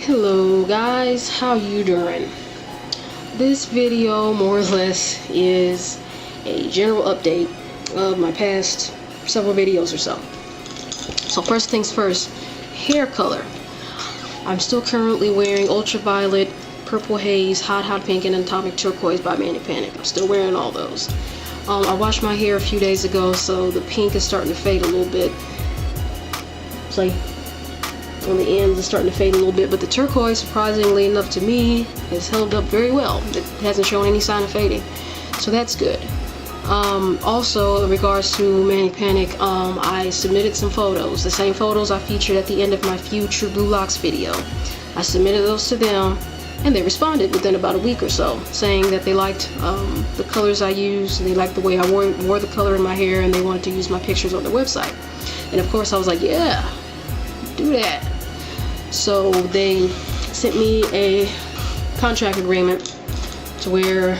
Hello guys, how you doing? This video more or less is a general update of my past several videos or so. So first things first, hair color. I'm still currently wearing ultraviolet, purple haze, hot pink, and atomic turquoise by Manic Panic. I'm still wearing all those. I washed my hair a few days ago, so the pink is starting to fade a little bit. It's like on the ends is starting to fade a little bit, but the turquoise, surprisingly enough to me, has held up very well. It hasn't shown any sign of fading, so that's good. Also, in regards to Manic Panic, I submitted some photos, the same photos I featured at the end of my Future Blue Locks video. I submitted those to them, and they responded within about a week or so, saying that they liked the colors I used, and they liked the way I wore the color in my hair, and they wanted to use my pictures on their website. And of course I was like, yeah, do that. So they sent me a contract agreement to where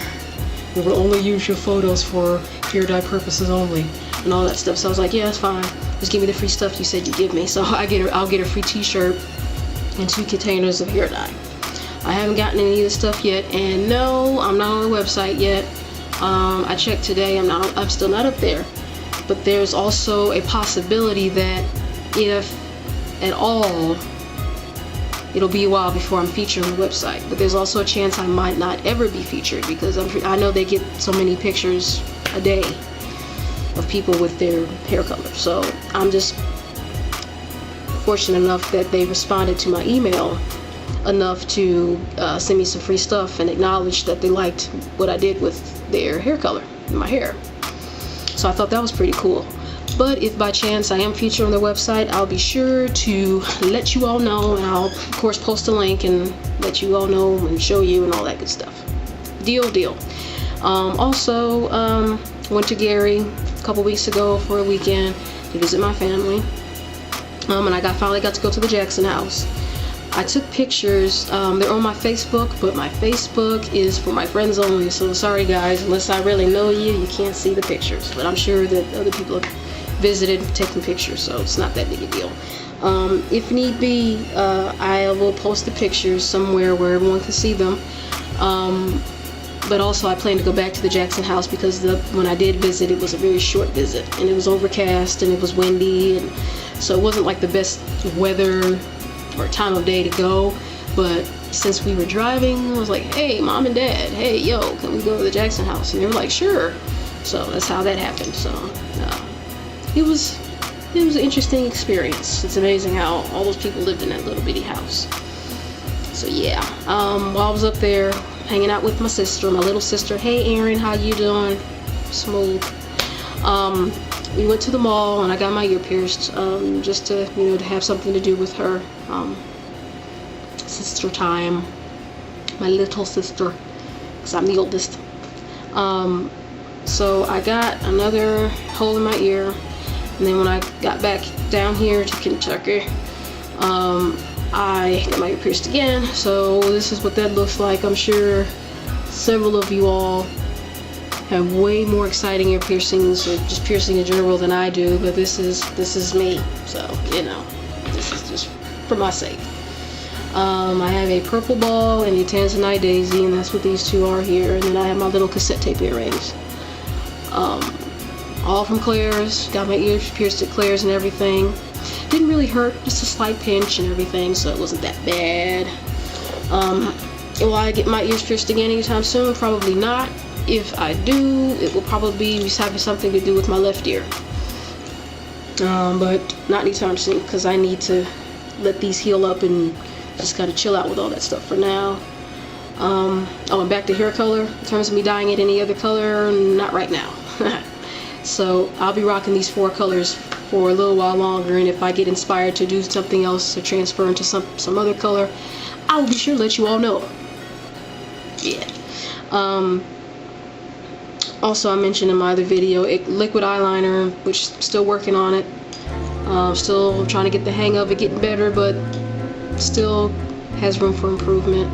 we will only use your photos for hair dye purposes only and all that stuff. So I was like, yeah, that's fine, just give me the free stuff you said you give me. So I'll get a free t-shirt and 2 containers of hair dye. I haven't gotten any of this stuff yet, and no, I'm not on the website yet. I checked today, I'm still not up there. But there's also a possibility that if at all, it'll be a while before I'm featured on the website. But there's also a chance I might not ever be featured, because I know they get so many pictures a day of people with their hair color. So I'm just fortunate enough that they responded to my email enough to send me some free stuff and acknowledge that they liked what I did with their hair color in my hair. So I thought that was pretty cool. But if by chance I am featured on their website, I'll be sure to let you all know, and I'll of course post a link and let you all know and show you and all that good stuff. Deal. Also, went to Gary a couple weeks ago for a weekend to visit my family, and I finally got to go to the Jackson house. I took pictures. They're on my Facebook, but my Facebook is for my friends only, so sorry guys, unless I really know you, you can't see the pictures. But I'm sure that other people have visited, taken pictures, so it's not that big a deal. If need be, I will post the pictures somewhere where everyone can see them. But also I plan to go back to the Jackson house, because when I did visit, it was a very short visit, and it was overcast and it was windy, and so it wasn't like the best weather or time of day to go. But since we were driving, I was like, hey, mom and dad, hey, yo, can we go to the Jackson house? And they were like, sure. So that's how that happened. So it was an interesting experience. It's amazing how all those people lived in that little bitty house. So yeah, while I was up there hanging out with my sister, my little sister, hey Erin, how you doing? Smooth. We went to the mall and I got my ear pierced, just to, to have something to do with her. Sister time, my little sister, because I'm the oldest. So I got another hole in my ear, and then when I got back down here to Kentucky, I got my ear pierced again. So this is what that looks like. I'm sure several of you all have way more exciting ear piercings, or just piercing in general, than I do, but this is me. So this is just for my sake. I have a purple ball and a tanzanite daisy, and that's what these two are here. And then I have my little cassette tape earrings, all from Claire's. Got my ears pierced at Claire's and everything. Didn't really hurt, just a slight pinch and everything, so it wasn't that bad. Will I get my ears pierced again anytime soon? Probably not. If I do, it will probably be having something to do with my left ear, but not anytime soon, because I need to let these heal up and just gotta chill out with all that stuff for now. And back to hair color. In terms of me dyeing it any other color, not right now. So I'll be rocking these 4 colors for a little while longer, and if I get inspired to do something else to transfer into some other color, I will be sure to let you all know. Yeah. Also, I mentioned in my other video, liquid eyeliner, which I'm still working on it. Still trying to get the hang of it, getting better, but still has room for improvement.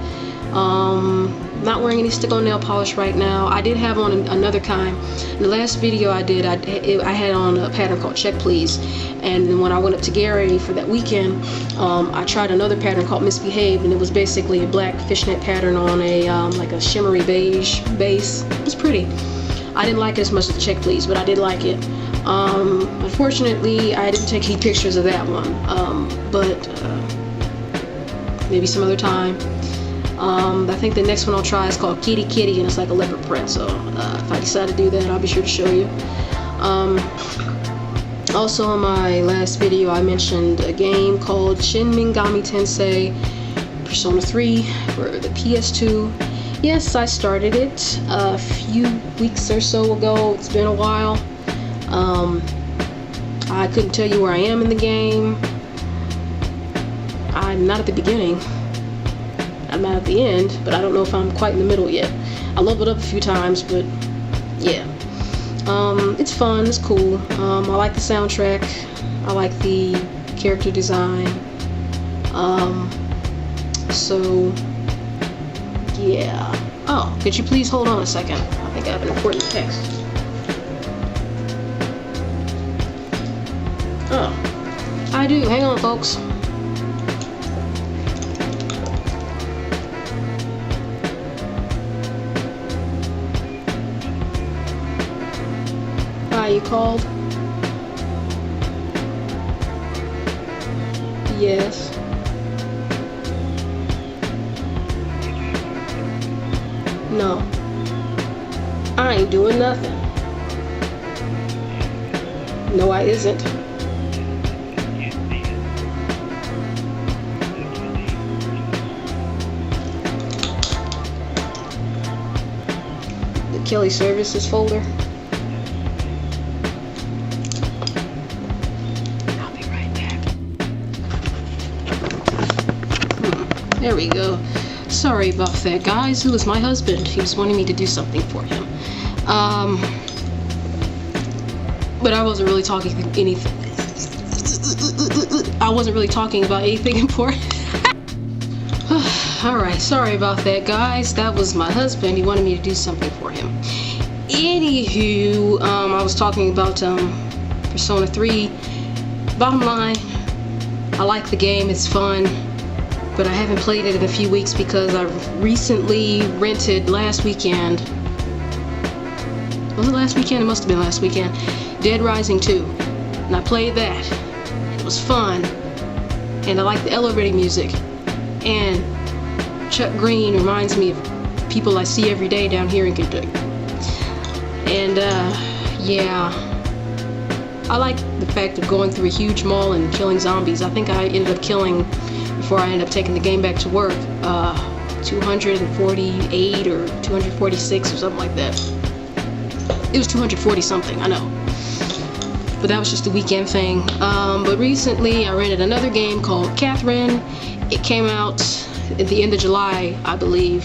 Not wearing any stick-on nail polish right now. I did have on another kind. In the last video I did, I had on a pattern called Check Please, and then when I went up to Gary for that weekend, I tried another pattern called Misbehave, and it was basically a black fishnet pattern on a like a shimmery beige base. It was pretty. I didn't like it as much as the Check Please, but I did like it. Unfortunately, I didn't take any pictures of that one, but maybe some other time. I think the next one I'll try is called Kitty Kitty, and it's like a leopard print, so if I decide to do that, I'll be sure to show you. Also in my last video I mentioned a game called Shin Megami Tensei Persona 3 for the PS2. Yes, I started it a few weeks or so ago. It's been a while. I couldn't tell you where I am in the game. I'm not at the beginning. I'm not at the end, but I don't know if I'm quite in the middle yet. I leveled up a few times, but yeah. It's fun, it's cool. I like the soundtrack. I like the character design. So yeah. Oh, could you please hold on a second? I think I have an important text. Oh, I do. Hang on, folks. Hi, you called? Yes. No. I ain't doing nothing. No, I isn't. The Kelly Services folder. I'll be right back. There we go. Sorry about that, guys. It was my husband. He was wanting me to do something for him. But I wasn't really talking anything. I wasn't really talking about anything important. Alright, sorry about that, guys. That was my husband. He wanted me to do something for him. Anywho, I was talking about Persona 3. Bottom line, I like the game. It's fun. But I haven't played it in a few weeks because I recently rented last weekend. Was it last weekend? It must have been last weekend. Dead Rising 2. And I played that. It was fun. And I like the elevator music. And Chuck Green reminds me of people I see every day down here in Kentucky. And yeah. I like the fact of going through a huge mall and killing zombies. I think I ended up killing, before I ended up taking the game back to work, 248 or 246 or something like that. It was 240 something, I know. But that was just a weekend thing. But recently I rented another game called Catherine. It came out at the end of July, I believe.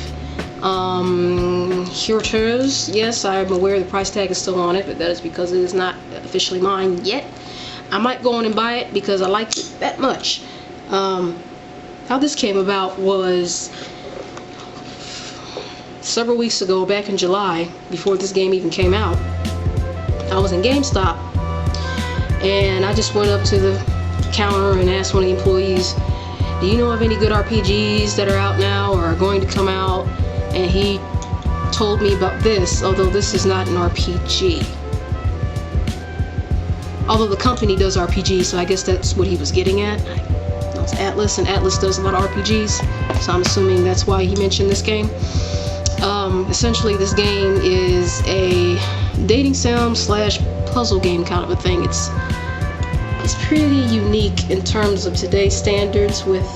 Here it is. Yes, I'm aware the price tag is still on it, but that is because it is not officially mine yet. I might go on and buy it because I liked it that much. How this came about was several weeks ago, back in July, before this game even came out. I was in GameStop, and I just went up to the counter and asked one of the employees, do you know of any good RPGs that are out now or are going to come out? And he told me about this, although this is not an RPG. Although the company does RPGs, so I guess that's what he was getting at. It's Atlas, and Atlas does a lot of RPGs, so I'm assuming that's why he mentioned this game. Essentially, this game is a dating sim slash puzzle game kind of a thing. It's pretty unique in terms of today's standards with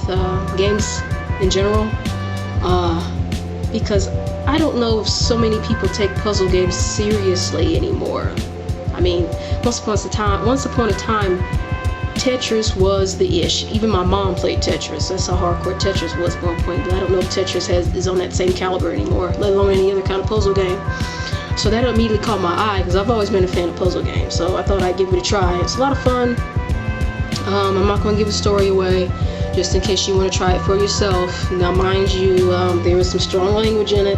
games in general, because I don't know if so many people take puzzle games seriously anymore. I mean, once upon a time, Tetris was the ish. Even my mom played Tetris. That's how hardcore Tetris was at one point. But I don't know if Tetris is on that same caliber anymore, let alone any other kind of puzzle game. So that immediately caught my eye because I've always been a fan of puzzle games. So I thought I'd give it a try. It's a lot of fun. I'm not going to give the story away. just in case you want to try it for yourself. Now, mind you, there is some strong language in it.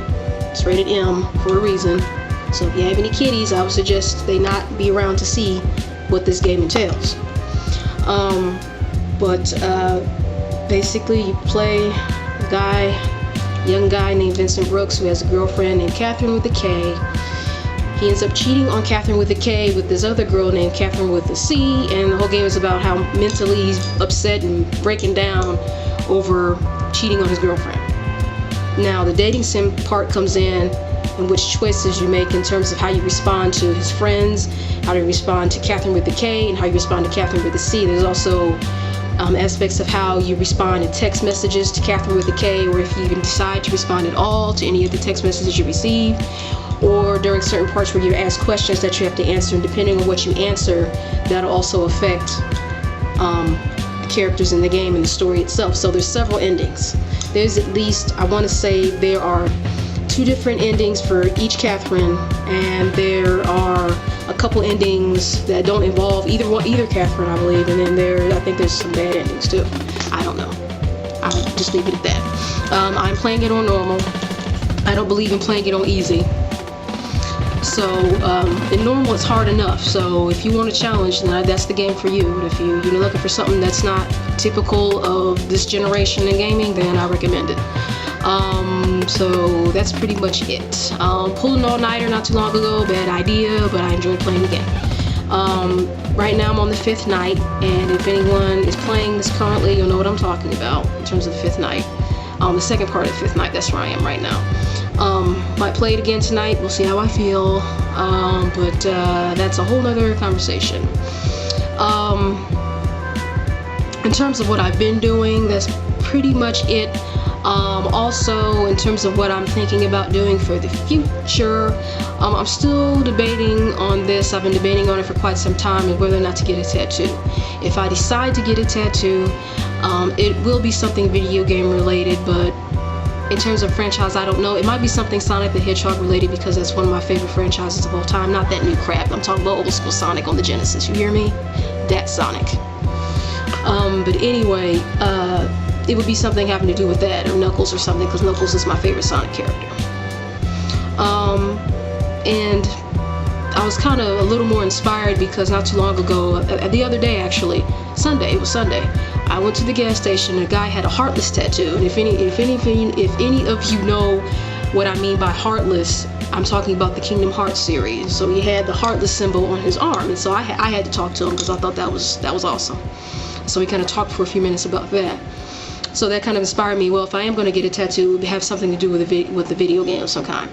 It's rated M for a reason. So if you have any kiddies, I would suggest they not be around to see what this game entails. Basically, you play a young guy named Vincent Brooks who has a girlfriend named Catherine with a K. He ends up cheating on Catherine with a K with this other girl named Catherine with a C, and the whole game is about how mentally he's upset and breaking down over cheating on his girlfriend. Now, the dating sim part comes in which choices you make in terms of how you respond to his friends, how you respond to Catherine with the K, and how you respond to Catherine with the C. There's also aspects of how you respond in text messages to Catherine with the K, or if you even decide to respond at all to any of the text messages you receive, or during certain parts where you're asked questions that you have to answer, and depending on what you answer, that'll also affect the characters in the game and the story itself. So there's several endings. There's at least, I want to say there are 2 different endings for each Catherine, and there are a couple endings that don't involve either Catherine, I believe, and then I think there's some bad endings too. I don't know. I'll just leave it at that. I'm playing it on normal. I don't believe in playing it on easy. So in normal it's hard enough. So if you want a challenge, then that's the game for you. But if you're looking for something that's not typical of this generation in gaming, then I recommend it. So that's pretty much it. Pulled an all-nighter not too long ago, bad idea, but I enjoyed playing the game. Right now I'm on the 5th night, and if anyone is playing this currently, you'll know what I'm talking about in terms of the 5th night. The second part of the 5th night, that's where I am right now. Might play it again tonight, we'll see how I feel, but that's a whole nother conversation. In terms of what I've been doing, that's pretty much it. Also, in terms of what I'm thinking about doing for the future, I'm still debating on this. I've been debating on it for quite some time, and whether or not to get a tattoo. If I decide to get a tattoo, it will be something video game related, but in terms of franchise, I don't know. It might be something Sonic the Hedgehog related, because that's one of my favorite franchises of all time. Not that new crap. I'm talking about old school Sonic on the Genesis. You hear me? That Sonic. But anyway, it would be something having to do with that, or Knuckles or something, because Knuckles is my favorite Sonic character. And I was kind of a little more inspired because not too long ago, the other day actually, it was Sunday, I went to the gas station and a guy had a Heartless tattoo. And if any of you know what I mean by Heartless, I'm talking about the Kingdom Hearts series. So he had the Heartless symbol on his arm, and so I had to talk to him because I thought that was awesome. So we kind of talked for a few minutes about that. So that kind of inspired me. Well, if I am going to get a tattoo, it would have something to do with the video game of some kind.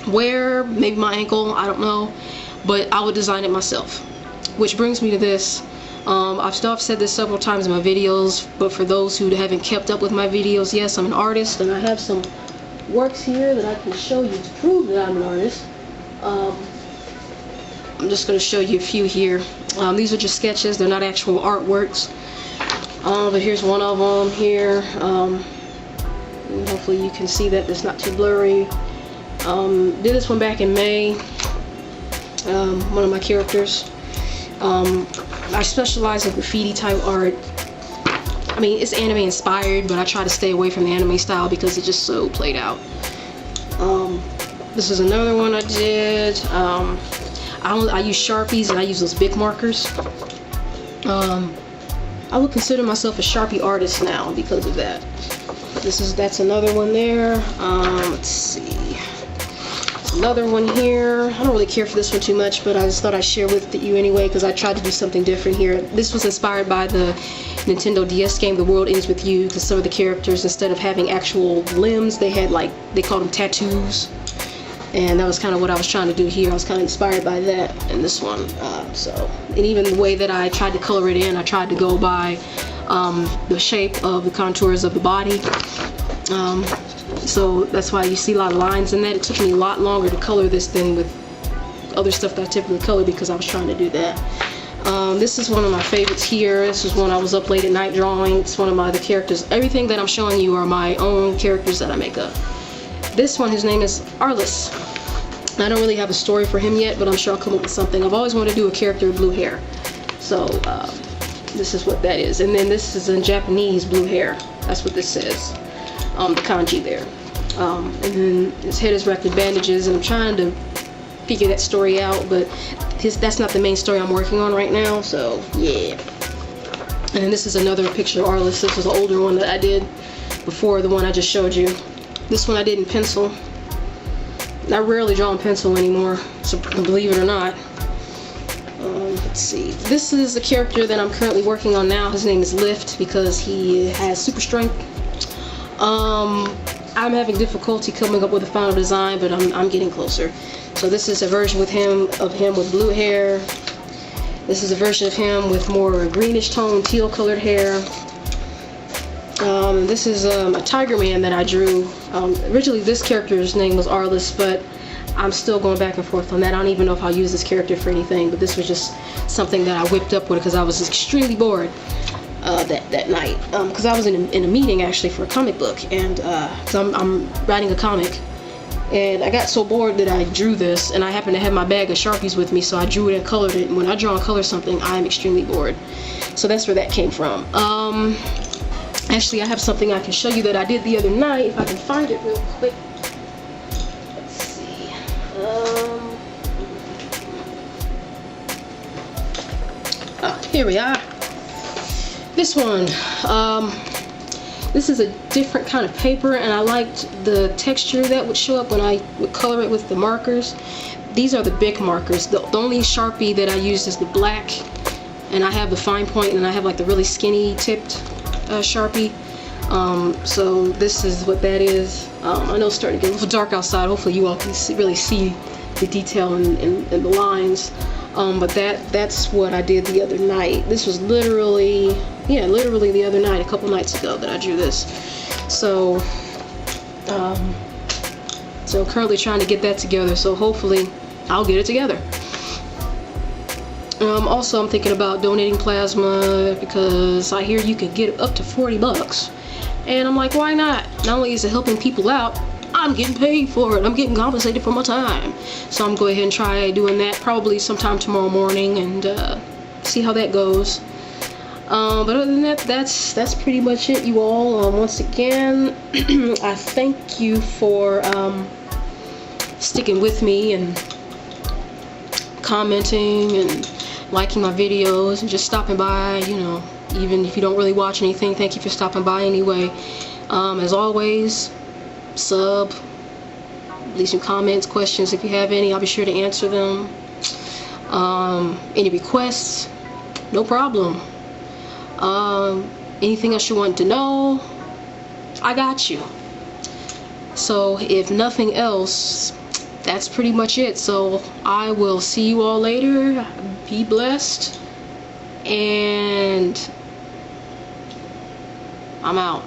Where? Maybe my ankle, I don't know. But I would design it myself. Which brings me to this. I've said this several times in my videos, but for those who haven't kept up with my videos, yes, I'm an artist, and I have some works here that I can show you to prove that I'm an artist. I'm just going to show you a few here. These are just sketches, they're not actual artworks. But here's one of them here. Hopefully you can see that it's not too blurry. Did this one back in May. One of my characters. I specialize in graffiti type art. I mean, it's anime inspired, but I try to stay away from the anime style because it's just so played out. This is another one I did. I use Sharpies, and I use those big markers. I would consider myself a Sharpie artist now because of that. That's another one there. Let's see. Another one here. I don't really care for this one too much, but I just thought I'd share with you anyway because I tried to do something different here. This was inspired by the Nintendo DS game The World Ends With You, because some of the characters, instead of having actual limbs, they had they called them tattoos. And that was kind of what I was trying to do here. I was kind of inspired by that in this one. And even the way that I tried to color it in, I tried to go by the shape of the contours of the body. So that's why you see a lot of lines in that. It took me a lot longer to color this than with other stuff that I typically color because I was trying to do that. This is one of my favorites here. This is one I was up late at night drawing. It's one of my other characters. Everything that I'm showing you are my own characters that I make up. This one, his name is Arliss. I don't really have a story for him yet, but I'm sure I'll come up with something. I've always wanted to do a character with blue hair. So this is what that is. And then this is in Japanese, blue hair. That's what this says. The kanji there. And then his head is wrapped in bandages, and I'm trying to figure that story out, but that's not the main story I'm working on right now, so yeah. And then this is another picture of Arliss. This was an older one that I did before the one I just showed you. This one I did in pencil. I rarely draw in pencil anymore, so believe it or not. Let's see. This is a character that I'm currently working on now. His name is Lift because he has super strength. I'm having difficulty coming up with a final design, but I'm getting closer. So this is a version of him with blue hair. This is a version of him with more greenish tone, teal colored hair. This is a Tiger Man that I drew. Originally this character's name was Arliss, but I'm still going back and forth on that. I don't even know if I'll use this character for anything, but this was just something that I whipped up with because I was extremely bored that night. Because I was in a meeting actually for a comic book, and so I'm writing a comic, and I got so bored that I drew this, and I happened to have my bag of Sharpies with me, so I drew it and colored it. And when I draw and color something, I'm extremely bored. So that's where that came from. Actually, I have something I can show you that I did the other night, if I can find it real quick. Let's see. Here we are. This one. This is a different kind of paper, and I liked the texture that would show up when I would color it with the markers. These are the big markers. The only Sharpie that I used is the black, and I have the fine point, and I have like the really skinny tipped Sharpie. So this is what that is. I know it's starting to get a little dark outside. Hopefully you all can really see the detail in the lines. But that's what I did the other night. This was literally the other night, a couple nights ago, that I drew this. So so currently trying to get that together. So hopefully I'll get it together. Also, I'm thinking about donating plasma because I hear you could get up to 40 bucks. And I'm like, why not? Not only is it helping people out, I'm getting paid for it. I'm getting compensated for my time. So I'm going to go ahead and try doing that probably sometime tomorrow morning and see how that goes. But other than that, that's pretty much it, you all. Once again, I thank you for sticking with me and commenting and liking my videos and just stopping by, you know, even if you don't really watch anything. Thank you for stopping by anyway. As always, sub, leave some comments, questions if you have any. I'll be sure to answer them. Any requests, no problem. Anything else you want to know, I got you. So if nothing else, that's pretty much it. So I will see you all later. Be blessed, and I'm out.